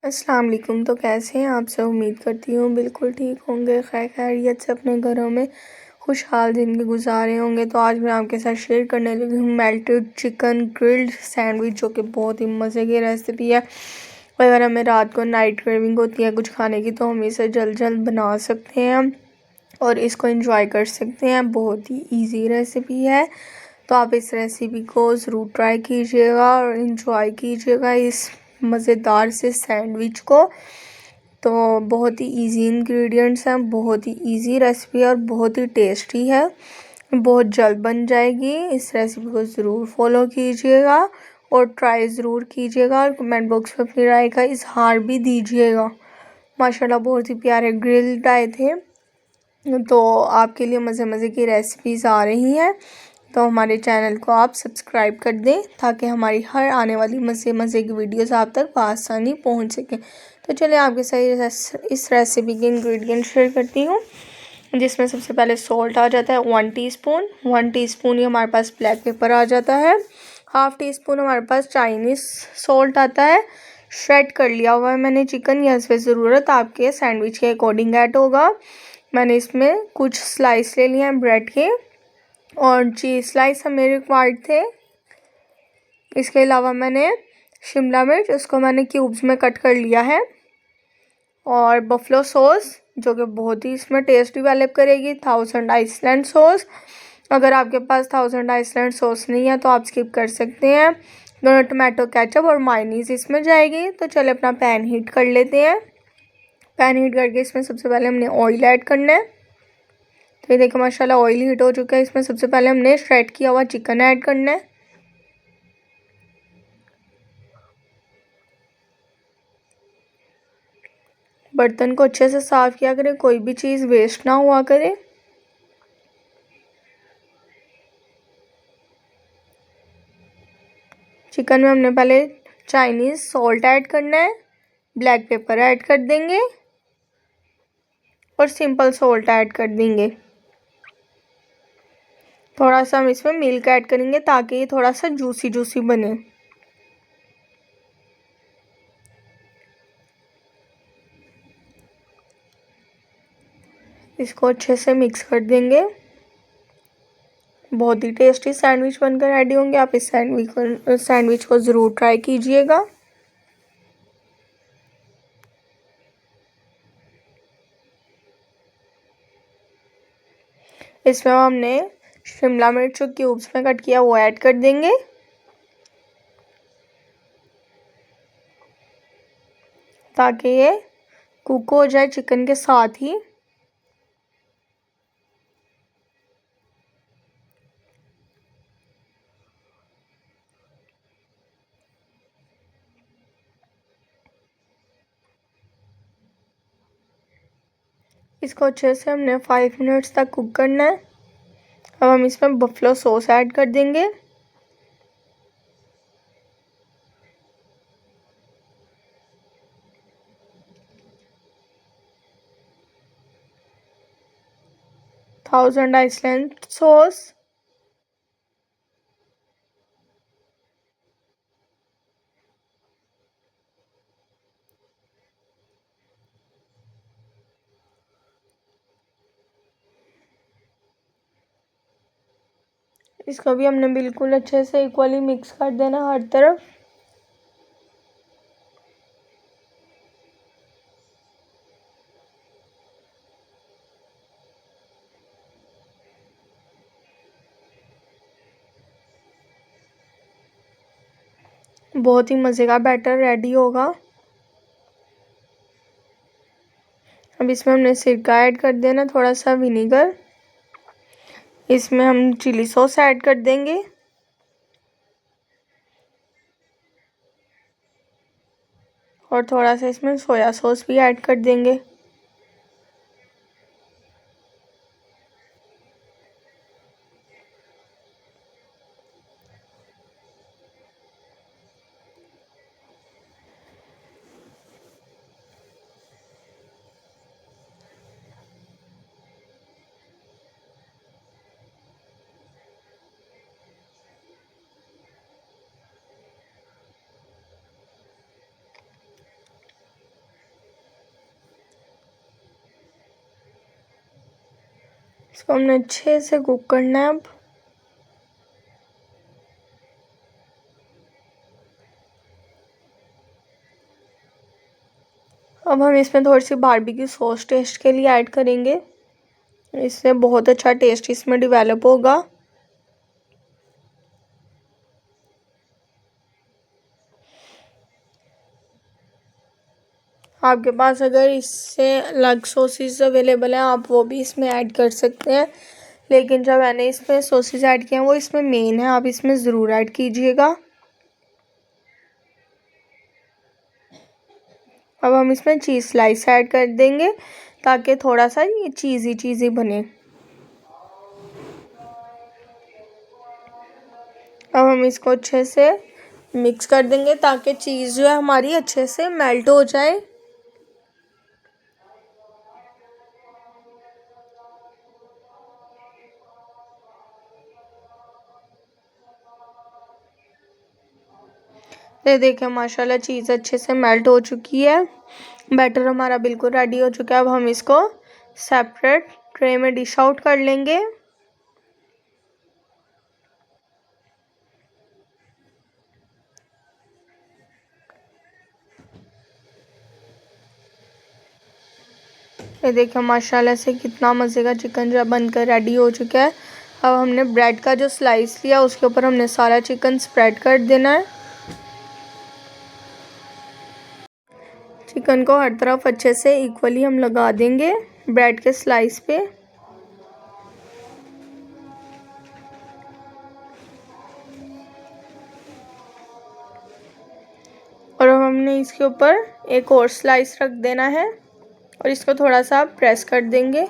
अस्सलाम वालेकुम। तो कैसे हैं आप सब? उम्मीद करती हूँ बिल्कुल ठीक होंगे, खैर खैरियत से अपने घरों में खुशहाल ज़िंदगी गुजारे होंगे। तो आज मैं आपके साथ शेयर करने लगी हूँ मेल्टेड चिकन ग्रिल्ड सैंडविच, जो कि बहुत ही मज़े की रेसिपी है। अगर हमें रात को नाइट क्रेविंग होती है कुछ खाने की, तो हम इसे जल्द जल्द बना सकते हैं और इसको एंजॉय कर सकते हैं। बहुत ही ईजी रेसिपी है, तो आप इस रेसिपी को ज़रूर ट्राई कीजिएगा और इन्जॉय कीजिएगा इस मज़ेदार से सैंडविच को। तो बहुत ही इजी इंग्रेडिएंट्स हैं, बहुत ही इजी रेसिपी है और बहुत ही टेस्टी है, बहुत जल्द बन जाएगी। इस रेसिपी को ज़रूर फॉलो कीजिएगा और ट्राई ज़रूर कीजिएगा और कमेंट बॉक्स में अपनी राय का इजहार भी दीजिएगा। माशाल्लाह बहुत ही प्यारे ग्रिल्ड आए थे। तो आपके लिए मज़े मज़े की रेसिपीज़ आ रही हैं, तो हमारे चैनल को आप सब्सक्राइब कर दें ताकि हमारी हर आने वाली मज़े मज़े की वीडियोस आप तक आसानी पहुंच सके। तो चलिए आपके साथ इस रेसिपी के इंग्रेडिएंट शेयर करती हूँ, जिसमें सबसे पहले सॉल्ट आ जाता है 1 टीस्पून ही हमारे पास ब्लैक पेपर आ जाता है। 1/2 टीस्पून हमारे पास चाइनीज़ सॉल्ट आता है। श्रेड कर लिया हुआ है मैंने चिकन, या इसमें ज़रूरत आपके सैंडविच के अकॉर्डिंग ऐड होगा। मैंने इसमें कुछ स्लाइस ले लिए हैं ब्रेड के, और चीज़ स्लाइस मेरे रिक्वायर्ड थे। इसके अलावा मैंने शिमला मिर्च, उसको मैंने क्यूब्स में कट कर लिया है। और बफलो सॉस, जो कि बहुत ही इसमें टेस्ट डेवलप करेगी। 1000 आइसलैंड सॉस, अगर आपके पास 1000 आइसलैंड सॉस नहीं है तो आप स्किप कर सकते हैं। दोनों टमाटो केचप और मायोनीज़ इसमें जाएगी। तो चले अपना पैन हीट कर लेते हैं। पैन हीट करके इसमें सबसे पहले हमने ऑयल ऐड करना है। तो ये देखो माशाल्लाह ऑयल हीट हो चुका है। इसमें सबसे पहले हमने श्रेड किया हुआ चिकन ऐड करना है। बर्तन को अच्छे से साफ़ किया करें, कोई भी चीज़ वेस्ट ना हुआ करे। चिकन में हमने पहले चाइनीज़ सॉल्ट ऐड करना है, ब्लैक पेपर ऐड कर देंगे और सिंपल सॉल्ट ऐड कर देंगे। थोड़ा सा हम इसमें मिल्क ऐड करेंगे ताकि ये थोड़ा सा जूसी जूसी बने। इसको अच्छे से मिक्स कर देंगे। बहुत ही टेस्टी सैंडविच बनकर रेडी होंगे। आप इस सैंडविच को ज़रूर ट्राई कीजिएगा। इसमें हमने शिमला मिर्च क्यूब्स में कट किया वो ऐड कर देंगे। ताकि ये कुक हो जाए चिकन के साथ ही। इसको अच्छे से हमने 5 मिनट्स तक कुक करना है। अब हम इसमें बफलो सॉस ऐड कर देंगे। थाउजेंड आइसलैंड सॉस, इसको भी हमने बिल्कुल अच्छे से इक्वली मिक्स कर देना हर तरफ। बहुत ही मज़े का बैटर रेडी होगा। अब इसमें हमने सिरका ऐड कर देना, थोड़ा सा विनीगर। इसमें हम चिली सॉस ऐड कर देंगे और थोड़ा सा इसमें सोया सॉस भी ऐड कर देंगे। इसको हमने अच्छे से कुक करना है। अब हम इसमें थोड़ी सी बारबेक्यू सॉस टेस्ट के लिए ऐड करेंगे, इससे बहुत अच्छा टेस्ट इसमें डेवलप होगा। आपके पास अगर इससे अलग सॉसेस अवेलेबल हैं आप वो भी इसमें ऐड कर सकते हैं, लेकिन जो मैंने इसमें सॉसेस ऐड किए हैं वो इसमें मेन है, आप इसमें ज़रूर ऐड कीजिएगा। अब हम इसमें चीज़ स्लाइस ऐड कर देंगे ताकि थोड़ा सा ये चीज़ी बने। अब हम इसको अच्छे से मिक्स कर देंगे ताकि चीज़ जो है हमारी अच्छे से मेल्ट हो जाए। ये देखिए माशाल्लाह चीज़ अच्छे से मेल्ट हो चुकी है, बैटर हमारा बिल्कुल रेडी हो चुका है। अब हम इसको सेपरेट ट्रे में डिश आउट कर लेंगे। ये देखिए माशाल्लाह से कितना मज़े का चिकन जो बनकर रेडी हो चुका है। अब हमने ब्रेड का जो स्लाइस लिया उसके ऊपर हमने सारा चिकन स्प्रेड कर देना है। चिकन को हर तरफ अच्छे से इक्वली हम लगा देंगे ब्रेड के स्लाइस पे। और अब हमने इसके ऊपर एक और स्लाइस रख देना है और इसको थोड़ा सा प्रेस कर देंगे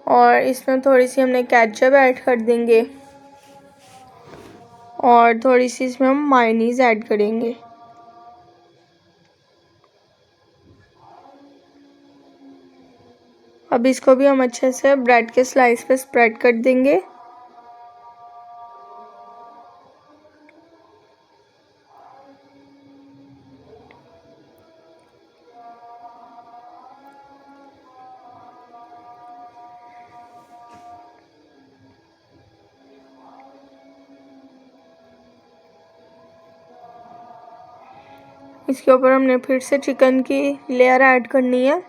और इसमें थोड़ी सी हमने केचप ऐड कर देंगे और थोड़ी सी इसमें हम मायोनीज़ ऐड करेंगे। अब इसको भी हम अच्छे से ब्रेड के स्लाइस पे स्प्रेड कर देंगे। इसके ऊपर हमने फिर से चिकन की लेयर ऐड करनी है।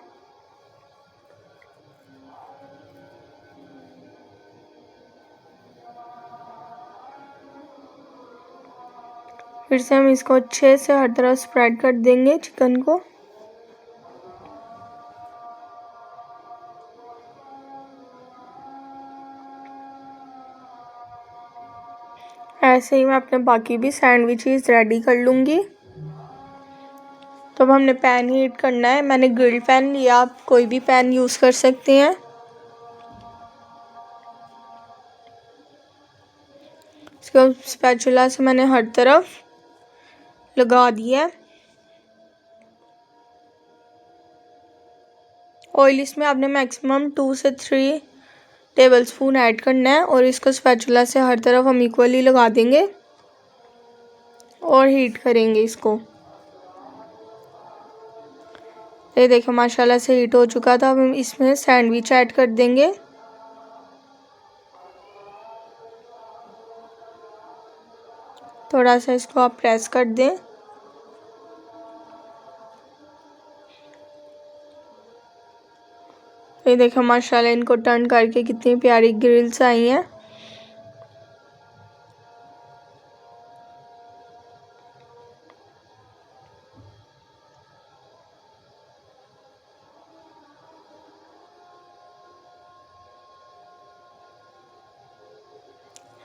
फिर से हम इसको अच्छे से हर तरफ स्प्रेड कर देंगे चिकन को। ऐसे ही मैं अपने बाकी भी सैंडविचेस रेडी कर लूँगी। तो अब हमने पैन हीट करना है, मैंने ग्रिल पैन लिया, आप कोई भी पैन यूज़ कर सकते हैं। इसको स्पैचुला से मैंने हर तरफ लगा दिया। ऑयल इसमें आपने मैक्सिमम 2 से 3 टेबलस्पून ऐड करना है और इसको स्पैचुला से हर तरफ हम इक्वली लगा देंगे और हीट करेंगे इसको। ये देखो माशाल्लाह से हीट हो चुका था। अब हम इसमें सैंडविच ऐड कर देंगे। थोड़ा सा इसको आप प्रेस कर दें। ये देखो माशाल्लाह इनको टर्न करके कितनी प्यारी ग्रिल्स आई हैं।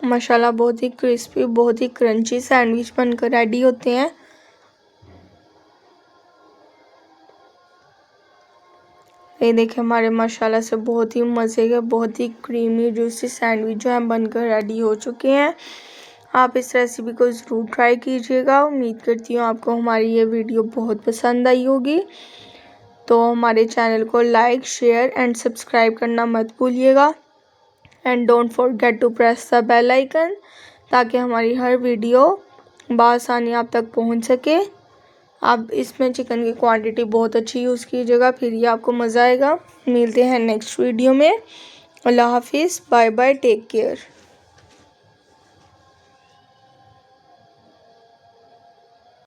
माशाल्लाह बहुत ही क्रिस्पी बहुत ही क्रंची सैंडविच बनकर रेडी होते हैं। ये देखिए हमारे माशाल्लाह से बहुत ही मज़े के बहुत ही क्रीमी जूसी सैंडविच जो है बनकर रेडी हो चुके हैं। आप इस रेसिपी को ज़रूर ट्राई कीजिएगा। उम्मीद करती हूँ आपको हमारी ये वीडियो बहुत पसंद आई होगी। तो हमारे चैनल को लाइक शेयर एंड सब्सक्राइब करना मत भूलिएगा and don't forget to press the bell icon ताकि हमारी हर वीडियो बआसानी आप तक पहुंच सके। आप इसमें चिकन की क्वांटिटी बहुत अच्छी यूज़ कीजिएगा, फिर ही आपको मज़ा आएगा। मिलते हैं नेक्स्ट वीडियो में। अल्लाह हाफिज़, बाय बाय, टेक केयर।